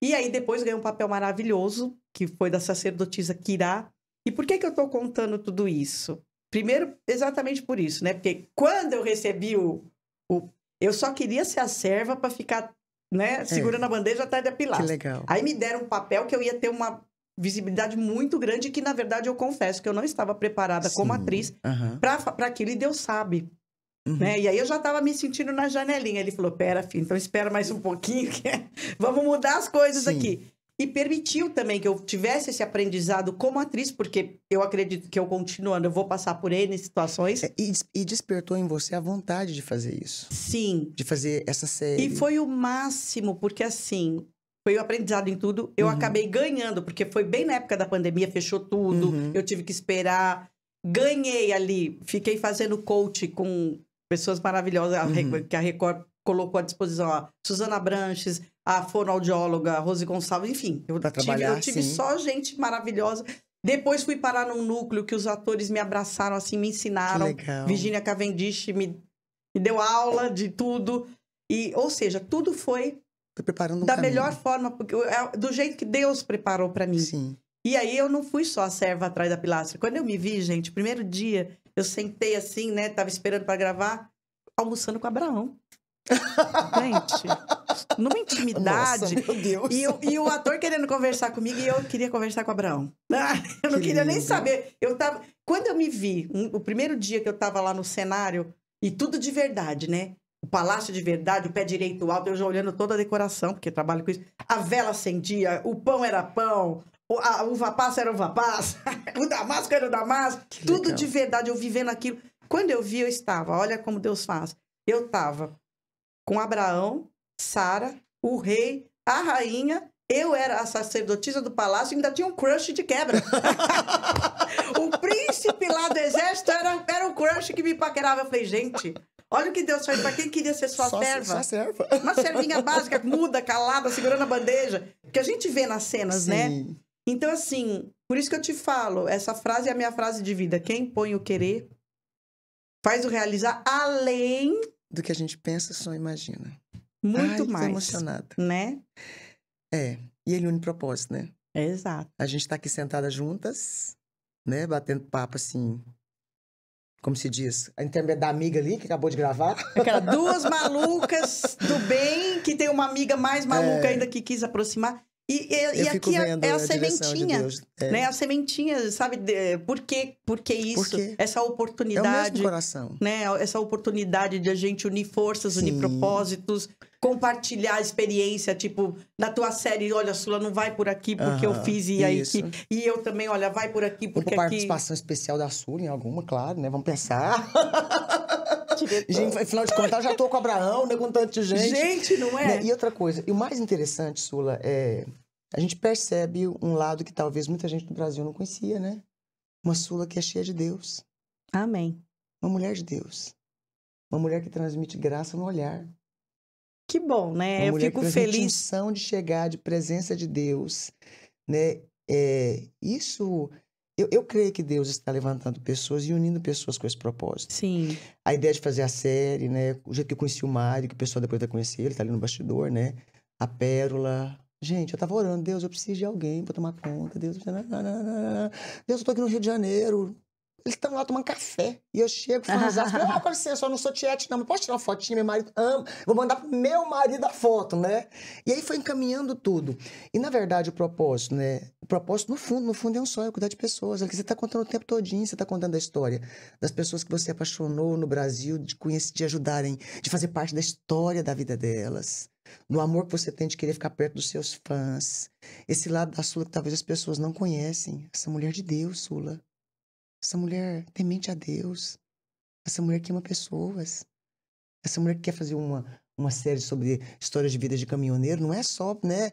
E aí depois ganhei um papel maravilhoso, que foi da sacerdotisa Kirá. E por que que eu tô contando tudo isso? Primeiro, exatamente por isso, né? Porque quando eu recebi eu só queria ser a serva para ficar, né, segurando a bandeja atrás da pilastra. Que legal. Aí me deram um papel que eu ia ter uma visibilidade muito grande, que na verdade eu confesso que eu não estava preparada como atriz para aquilo, e Deus sabe. Né? E aí eu já estava me sentindo na janelinha. Ele falou, pera, filho, então espera mais um pouquinho, que vamos mudar as coisas aqui. E permitiu também que eu tivesse esse aprendizado como atriz, porque eu acredito que eu continuando, eu vou passar por N situações. E despertou em você a vontade de fazer isso. Sim. De fazer essa série. E foi o máximo, porque assim, foi o aprendizado em tudo. Eu acabei ganhando, porque foi bem na época da pandemia, fechou tudo, eu tive que esperar. Ganhei ali, fiquei fazendo coach com pessoas maravilhosas, que a Record colocou à disposição, ó, Suzana Branches, a fonoaudióloga Rose Gonçalves, enfim. Eu tive só gente maravilhosa. Depois fui parar num núcleo que os atores me abraçaram, assim, me ensinaram. Virginia Cavendish me deu aula de tudo. Ou seja, tudo foi preparando da melhor forma, porque do jeito que Deus preparou para mim. Sim. E aí eu não fui só a serva atrás da pilastra. Quando eu me vi, gente, primeiro dia, eu sentei assim, né? Tava esperando para gravar, almoçando com Abraão. Gente, numa intimidade. Nossa, meu Deus. E o ator querendo conversar comigo, e eu queria conversar com Abraão. Eu não queria nem saber. Quando eu me vi, o primeiro dia que eu tava lá no cenário, e tudo de verdade, né? O palácio de verdade, o pé direito alto, eu já olhando toda a decoração, porque trabalho com isso. A vela acendia, o pão era pão, a uva passa era uva passa, o damasco era o damasco, tudo legal. De verdade, eu vivendo aquilo. Quando eu vi, eu estava, olha como Deus faz. Eu estava com Abraão, Sara, o rei, a rainha, eu era a sacerdotisa do palácio e ainda tinha um crush de quebra. O príncipe lá do exército era um crush que me paquerava. Eu falei, gente, olha o que Deus faz para quem queria ser sua serva. Só serva. Uma servinha básica, muda, calada, segurando a bandeja. Que a gente vê nas cenas, né? Então, assim, por isso que eu te falo, essa frase é a minha frase de vida. Quem põe o querer, faz o realizar além do que a gente pensa, só imagina. Muito mais. Tô emocionada. Né? E ele une propósito, né? Exato. A gente tá aqui sentadas juntas, né? Batendo papo, assim, como se diz, a intermédio da amiga ali, que acabou de gravar. Aquela duas malucas do bem, que tem uma amiga mais maluca ainda que quis aproximar. E aqui é a sementinha, de né? A sementinha, sabe? Por que isso? Essa oportunidade. É o mesmo coração. Né? Essa oportunidade de a gente unir forças, unir propósitos, compartilhar a experiência, tipo, na tua série, olha, Sula, não vai por aqui porque eu fiz e aí e eu também, olha, vai por aqui porque aqui... participação especial da Sula em alguma, claro, né? Vamos pensar. Gente, afinal de contas, já tô com o Abraão, né? Com tanta gente. Gente, não é? Né? E outra coisa, e o mais interessante, Sula, a gente percebe um lado que talvez muita gente do Brasil não conhecia, né? Uma Sula que é cheia de Deus. Amém. Uma mulher de Deus. Uma mulher que transmite graça no olhar. Que bom, né? Eu fico feliz. Unção de chegar, de presença de Deus, né? Isso... Eu creio que Deus está levantando pessoas e unindo pessoas com esse propósito. Sim. A ideia de fazer a série, né? O jeito que eu conheci o Mário, que o pessoal depois vai conhecer, ele tá ali no bastidor, né? A Pérola. Gente, eu tava orando, Deus, eu preciso de alguém pra tomar conta. Deus, eu tô aqui no Rio de Janeiro. Eles estão lá tomando café. E eu chego, falo, com licença, eu não sou tiete, não. Mas posso tirar uma fotinha? Meu marido ama. Vou mandar pro meu marido a foto, né? E aí foi encaminhando tudo. E, na verdade, o propósito, né? O propósito, no fundo é um sonho, é cuidar de pessoas. É que você tá contando o tempo todinho, você tá contando a história das pessoas que você apaixonou no Brasil, de conhecer, de ajudarem, de fazer parte da história da vida delas. No amor que você tem de querer ficar perto dos seus fãs. Esse lado da Sula que talvez as pessoas não conhecem. Essa mulher de Deus, Sula. Essa mulher temente a Deus. Essa mulher que ama pessoas. Essa mulher que quer fazer uma série sobre histórias de vida de caminhoneiro. Não é só, né?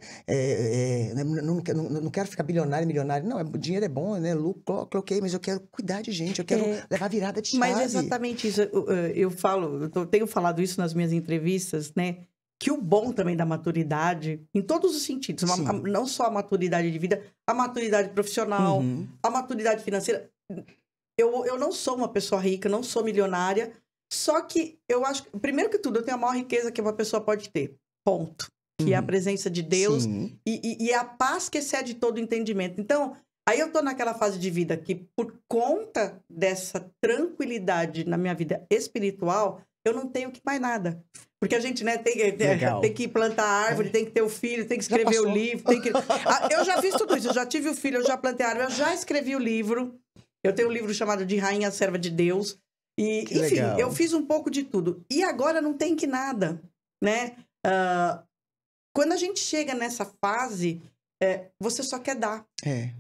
Não quero ficar bilionário, milionário. Não, o dinheiro é bom, né? Lucro, ok, mas eu quero cuidar de gente. Eu quero levar virada de chave. Mas é exatamente isso. Eu tenho falado isso nas minhas entrevistas, né? Que o bom também da maturidade, em todos os sentidos. Não só a maturidade de vida, a maturidade profissional, a maturidade financeira. Eu não sou uma pessoa rica, não sou milionária, só que eu acho que, primeiro que tudo, eu tenho a maior riqueza que uma pessoa pode ter. Ponto. que é a presença de Deus Sim. e a paz que excede todo entendimento. Então, aí eu tô naquela fase de vida que, por conta dessa tranquilidade na minha vida espiritual, eu não tenho que mais nada. Porque a gente, né, Legal. tem que plantar árvore, tem que ter o filho, tem que Já escrever o passou. livro, tem que... eu já fiz tudo isso, eu já tive o filho, eu já plantei a árvore, eu já escrevi o livro. Eu tenho um livro chamado de Rainha Serva de Deus. E, Que enfim, legal. eu fiz um pouco de tudo. E agora não tem que nada, né? Quando a gente chega nessa fase, você só quer dar. É,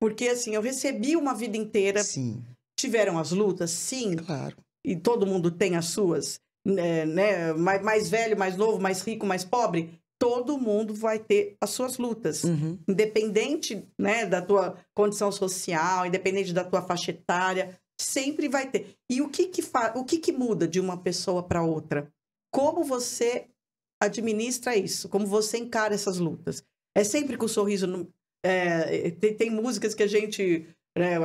Porque, assim, eu recebi uma vida inteira. sim, Tiveram as lutas? Sim. claro. E todo mundo tem as suas. Né? Mais velho, mais novo, mais rico, mais pobre. Todo mundo vai ter as suas lutas. Uhum. Independente, né, da tua condição social, independente da tua faixa etária, sempre vai ter. E o que muda de uma pessoa para outra? Como você administra isso? Como você encara essas lutas? É sempre com o sorriso no... tem músicas que a gente...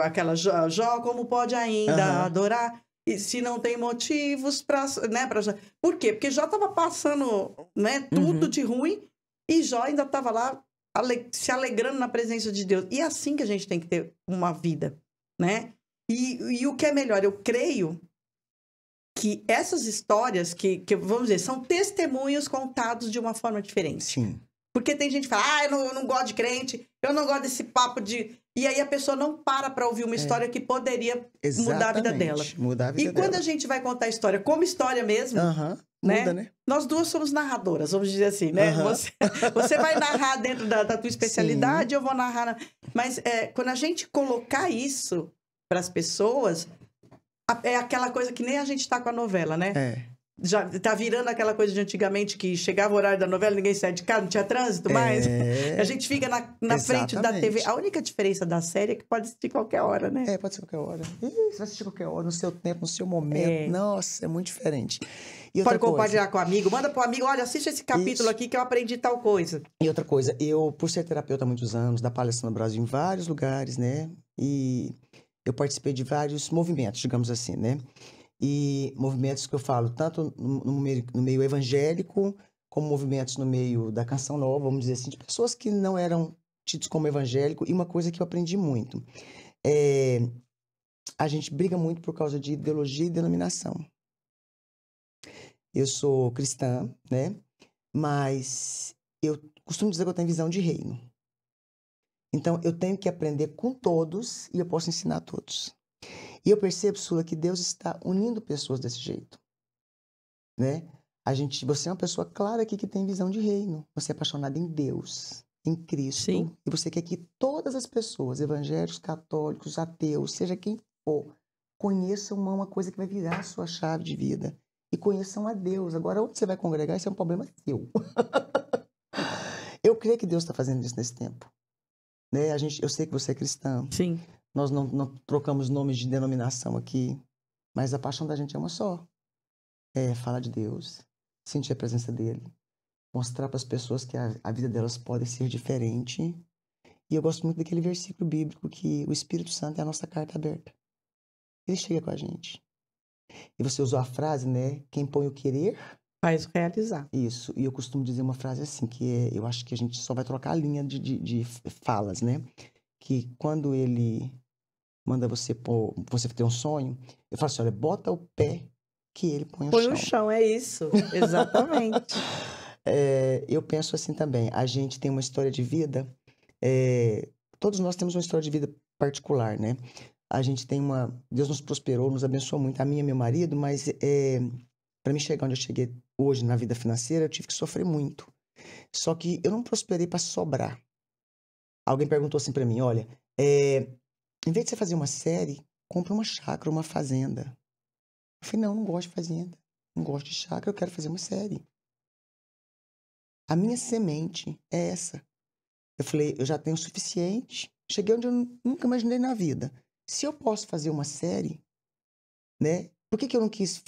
aquela Jó, como pode ainda adorar? E se não tem motivos para... Né, por quê? Porque Jó estava passando, né, tudo de ruim e Jó ainda estava lá se alegrando na presença de Deus. E é assim que a gente tem que ter uma vida, né? E o que é melhor, eu creio que essas histórias que, vamos dizer, são testemunhos contados de uma forma diferente. Sim. Porque tem gente que fala, eu não gosto de crente, eu não gosto desse papo de... E aí a pessoa não para ouvir uma história que poderia mudar a vida dela. Mudar a vida E quando dela. a gente vai contar a história como história mesmo, Muda, né? nós duas somos narradoras, vamos dizer assim, né? Você vai narrar dentro da tua especialidade, eu vou narrar... Mas quando a gente colocar isso para as pessoas, é aquela coisa que nem a gente tá com a novela, né? Já tá virando aquela coisa de antigamente que chegava o horário da novela, ninguém saía de casa, não tinha trânsito mais. A gente fica na frente da TV. A única diferença da série é que pode assistir qualquer hora, né? Pode ser qualquer hora. Você vai assistir qualquer hora, no seu tempo, no seu momento. Nossa, é muito diferente. E pode compartilhar com o amigo, manda pro amigo, olha, assiste esse capítulo aqui que eu aprendi tal coisa. E outra coisa, eu, por ser terapeuta há muitos anos, dar palestra no Brasil em vários lugares, né? E eu participei de vários movimentos, digamos assim, né? E movimentos que eu falo, tanto no meio evangélico, como movimentos no meio da canção nova, vamos dizer assim, de pessoas que não eram tidos como evangélico. E uma coisa que eu aprendi muito, a gente briga muito por causa de ideologia e denominação. Eu sou cristã, né? Mas eu costumo dizer que eu tenho visão de reino. Então, eu tenho que aprender com todos e eu posso ensinar a todos. E eu percebo, Sula, que Deus está unindo pessoas desse jeito, né? Você é uma pessoa clara aqui que tem visão de reino. Você é apaixonada em Deus, em Cristo. Sim. E você quer que todas as pessoas, evangélicos, católicos, ateus, seja quem for, conheçam uma coisa que vai virar a sua chave de vida. E conheçam a Deus. Agora, onde você vai congregar, isso é um problema seu. Eu creio que Deus está fazendo isso nesse tempo. Né? Eu sei que você é cristã. Sim. Nós não trocamos nomes de denominação aqui, mas a paixão da gente é uma só. É falar de Deus, sentir a presença dele, mostrar para as pessoas que a vida delas pode ser diferente. E eu gosto muito daquele versículo bíblico que o Espírito Santo é a nossa carta aberta. Ele chega com a gente. E você usou a frase, né? Quem põe o querer... faz realizar. Isso. E eu costumo dizer uma frase assim, que eu acho que a gente só vai trocar a linha de falas, né? Que quando ele manda você ter um sonho, eu falo assim, olha, bota o pé que ele põe o chão. Põe o chão, é isso. Exatamente. Eu penso assim também, a gente tem uma história de vida, todos nós temos uma história de vida particular, né? A gente tem Deus nos prosperou, nos abençoou muito, a minha e meu marido, mas para mim chegar onde eu cheguei hoje na vida financeira, eu tive que sofrer muito. Só que eu não prosperei para sobrar. Alguém perguntou assim para mim, olha, em vez de você fazer uma série, compra uma chácara, uma fazenda. Eu falei, não gosto de fazenda, não gosto de chácara, eu quero fazer uma série. A minha semente é essa. Eu falei, eu já tenho o suficiente, cheguei onde eu nunca imaginei na vida. Se eu posso fazer uma série, né? Por que eu não quis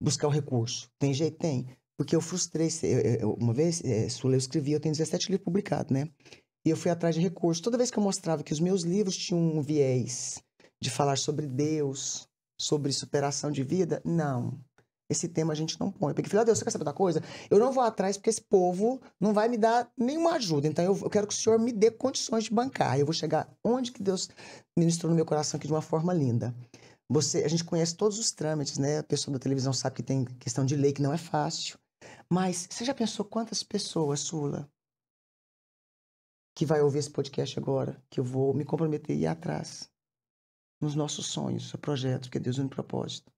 buscar o recurso? Tem jeito? Tem. Porque eu frustrei. Uma vez, Sula, eu escrevi, eu tenho 17 livros publicados, né? E eu fui atrás de recursos. Toda vez que eu mostrava que os meus livros tinham um viés de falar sobre Deus, sobre superação de vida, não. esse tema a gente não põe. Porque, filho, Deus, você quer saber da coisa? Eu não vou atrás porque esse povo não vai me dar nenhuma ajuda. Então, eu quero que o Senhor me dê condições de bancar. Eu vou chegar onde que Deus ministrou no meu coração aqui de uma forma linda. A gente conhece todos os trâmites, né? A pessoa da televisão sabe que tem questão de lei que não é fácil. Mas você já pensou quantas pessoas, Sula, que vai ouvir esse podcast agora, que eu vou me comprometer e ir atrás nos nossos sonhos, projetos, porque Deus é um propósito.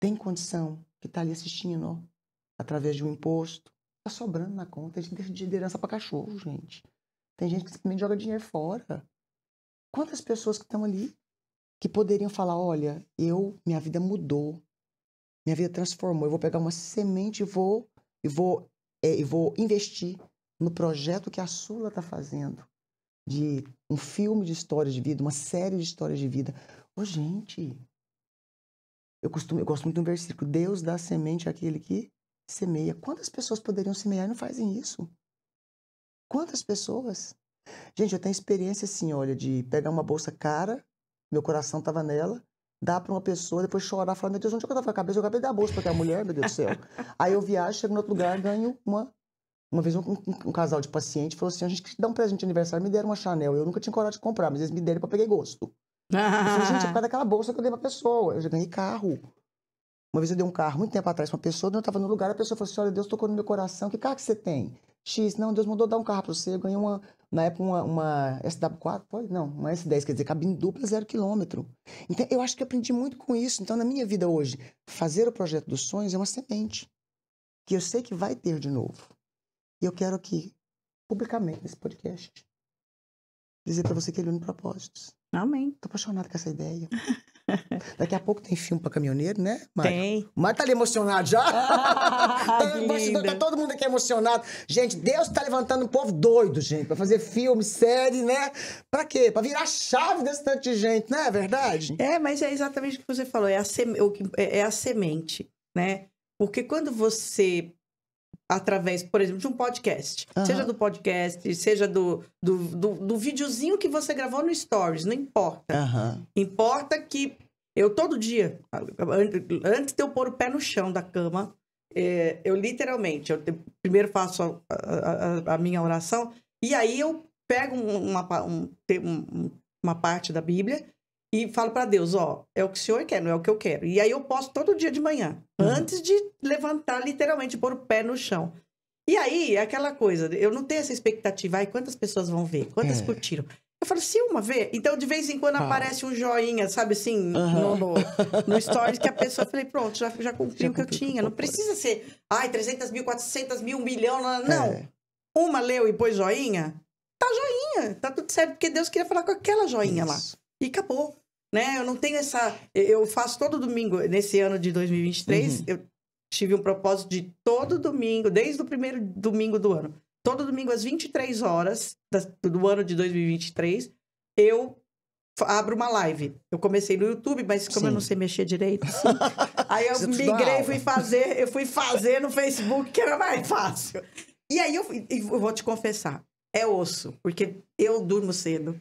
Tem condição que tá ali assistindo, ó, através de um imposto, tá sobrando na conta. Tem gente que deixa de herança pra cachorro, gente. Tem gente que simplesmente joga dinheiro fora. Quantas pessoas que estão ali que poderiam falar, olha, minha vida mudou, minha vida transformou, eu vou pegar uma semente e vou investir no projeto que a Sula tá fazendo, de um filme de histórias de vida, uma série de histórias de vida. Ô, gente, eu gosto muito de um versículo, Deus dá semente àquele que semeia. Quantas pessoas poderiam semear e não fazem isso? Quantas pessoas? Gente, eu tenho experiência assim, olha, de pegar uma bolsa cara, meu coração tava nela, dar pra uma pessoa, depois chorar, falar, meu Deus, onde é que eu tava com a cabeça? Eu acabei de dar a bolsa pra aquela mulher, meu Deus do céu. Aí eu viajo, chego no outro lugar, ganho Uma vez um casal de paciente falou assim, a gente quer dar um presente de aniversário, me deram uma Chanel. Eu nunca tinha coragem de comprar, mas eles me deram pra pegar gosto. Eu falei, gente, é por causa daquela bolsa que eu dei pra pessoa. Eu já ganhei carro. Uma vez eu dei um carro, muito tempo atrás, pra uma pessoa, eu tava no lugar, a pessoa falou assim, olha, Deus tocou no meu coração, que carro que você tem? X, não, Deus mandou dar um carro pra você. Eu ganhei na época, uma SW4, foi? Não, uma S10, quer dizer, cabine dupla, 0 km. Então, eu acho que eu aprendi muito com isso. Então, na minha vida hoje, fazer o projeto dos sonhos é uma semente, que eu sei que vai ter de novo. E eu quero aqui, publicamente, nesse podcast, dizer pra você que ele une propósitos. Amém. Tô apaixonada com essa ideia. Daqui a pouco tem filme pra caminhoneiro, né, Mário? Tem. O Mário tá ali emocionado já. Tá todo mundo aqui emocionado. Gente, Deus tá levantando um povo doido, gente, pra fazer filme, série, né? Pra quê? Pra virar chave desse tanto de gente, não é verdade? Mas é exatamente o que você falou, é a semente, né? Porque quando você, através, por exemplo, de um podcast, seja do podcast, seja do videozinho que você gravou no Stories, não importa. Importa que eu todo dia, antes de eu pôr o pé no chão da cama, eu literalmente, primeiro faço a minha oração, e aí eu pego uma parte da Bíblia e falo para Deus, ó, é o que o Senhor quer, não é o que eu quero. E aí eu posto todo dia de manhã, antes de levantar, literalmente, pôr o pé no chão. E aí, é aquela coisa, eu não tenho essa expectativa, ai, quantas pessoas vão ver, quantas curtiram. Eu falo, se uma vê, então de vez em quando aparece um joinha, sabe assim, no stories, que a pessoa, eu falei, pronto, já cumpri o que eu tinha. Não precisa ser, 300 mil, 400 mil, 1 milhão, não. Uma leu e pôs joinha, tá joinha, tá tudo certo, porque Deus queria falar com aquela joinha lá. E acabou, né? Eu não tenho essa... Eu faço todo domingo, nesse ano de 2023, eu tive um propósito de todo domingo, desde o primeiro domingo do ano, todo domingo às 23 horas do ano de 2023, eu abro uma live. Eu comecei no YouTube, mas como eu não sei mexer direito, assim, aí eu migrei, eu fui fazer no Facebook, que era mais fácil. E aí eu vou te confessar, é osso, porque eu durmo cedo.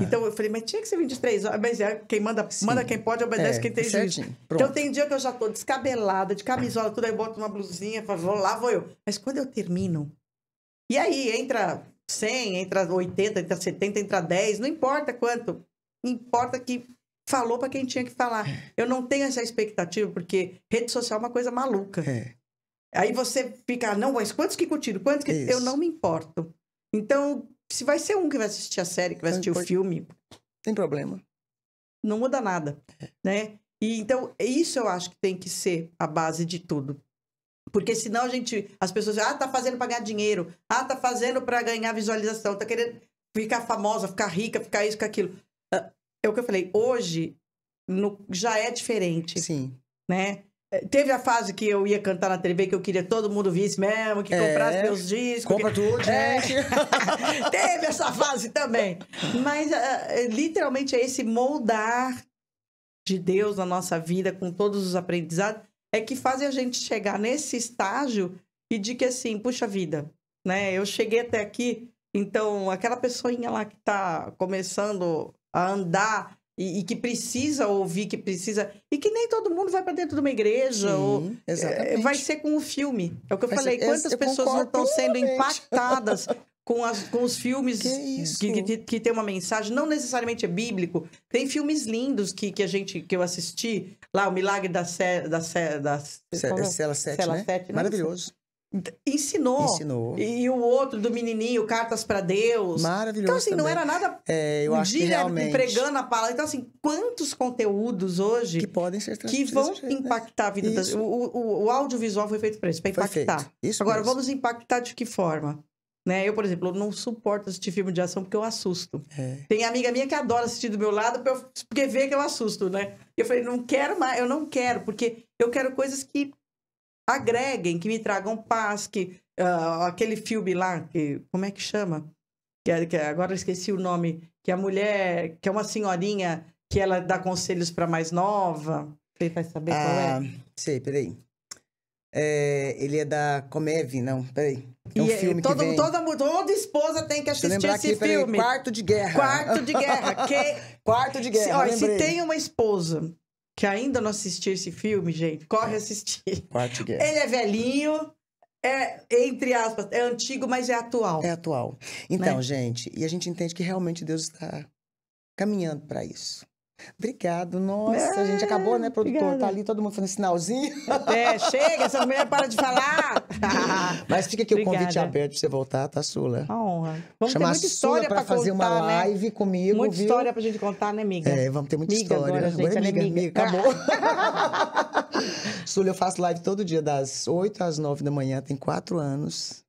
Então eu falei, mas tinha que ser 23 horas, mas quem manda quem pode, obedece quem tem juízo. Então tem dia que eu já tô descabelada, de camisola, tudo, aí boto uma blusinha, vou eu. Mas quando eu termino, e aí entra 100, entra 80, entra 70, entra 10, não importa quanto, importa que falou para quem tinha que falar. Eu não tenho essa expectativa, porque rede social é uma coisa maluca. Aí você fica, não, mas quantos que curtiram? Quantos que... Eu não me importo. Então, se vai ser um que vai assistir a série, que vai assistir o filme... Tem problema. Não muda nada, né? E, então, isso eu acho que tem que ser a base de tudo. Porque senão as pessoas dizem, tá fazendo para ganhar dinheiro, tá fazendo para ganhar visualização, tá querendo ficar famosa, ficar rica, ficar isso, ficar aquilo. É o que eu falei, hoje já é diferente. Sim. Né? Teve a fase que eu ia cantar na TV, que eu queria que todo mundo visse mesmo, que comprasse meus discos. Compra tudo, gente. Teve essa fase também. Mas, literalmente, é esse moldar de Deus na nossa vida, com todos os aprendizados, é que fazem a gente chegar nesse estágio e de que, assim, puxa vida, né? Eu cheguei até aqui, então, aquela pessoinha lá que tá começando a andar e que precisa ouvir, que precisa... E que nem todo mundo vai para dentro de uma igreja. Sim, exatamente. Vai ser com o filme. É o que eu Vai falei. ser- Quantas eu pessoas não concordo estão sendo plenamente. impactadas com os filmes Que isso? que tem uma mensagem, não necessariamente é bíblico. Tem filmes lindos que eu assisti. Lá, O Milagre da Cela 7, Cela né? 7, né? Maravilhoso. Ensinou. E o outro do menininho, Cartas para Deus. Maravilhoso Então, assim, não também. era nada... Eu acho que realmente... pregando a palavra. Então, assim, quantos conteúdos hoje que podem ser que transmitidos vão desse jeito, né? impactar a vida das... Isso. O audiovisual foi feito para isso, para Foi impactar. feito. Isso Agora, mesmo. vamos impactar de que forma? Né? Eu, por exemplo, eu não suporto assistir filme de ação porque eu assusto. Tem amiga minha que adora assistir do meu lado porque vê que eu assusto, né? Eu falei, não quero mais, eu não quero, porque eu quero coisas que agreguem, que me tragam paz, que aquele filme lá, como é que chama? Agora eu esqueci o nome, que a mulher, que é uma senhorinha, que ela dá conselhos para mais nova. Você vai saber qual é? Sei, peraí. Ele é da Comev, não, peraí. É um filme que vem... Toda esposa tem que assistir lembrar esse aqui, peraí, filme. Quarto de Guerra. Quarto de Guerra. Quarto de Guerra, Se tem uma esposa que ainda não assistiu esse filme, gente, corre assistir. Quarto de Guerra. Ele é velhinho, entre aspas, é antigo, mas é atual. É atual. Então, Né? gente, e a gente entende que realmente Deus está caminhando para isso. Obrigado. Nossa, a gente acabou, né, produtor? Obrigada. Tá ali todo mundo fazendo sinalzinho. Chega, essa mulher para de falar. Mas fica aqui o Obrigada. convite aberto pra você voltar, tá, Sula? A honra. Vamos Chamar ter muita história para para fazer contar, uma live né? comigo, Muita viu? história pra gente contar, né, amiga? Vamos ter muita Miga história. agora, gente, é ela é amiga, miga. acabou. Sula, eu faço live todo dia, das 8 às 9 da manhã, tem 4 anos.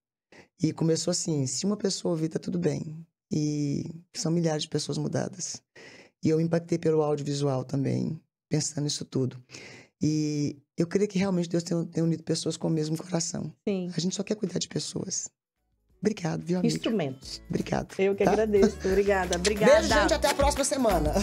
E começou assim, se uma pessoa ouvir, tá tudo bem. E são milhares de pessoas mudadas. E eu impactei pelo audiovisual também, pensando nisso tudo. E eu creio que realmente Deus tem unido pessoas com o mesmo coração. Sim. A gente só quer cuidar de pessoas. Obrigado, viu, amiga? Instrumentos. Obrigado. Eu que tá? agradeço. Obrigada. Beijo, gente. Até a próxima semana.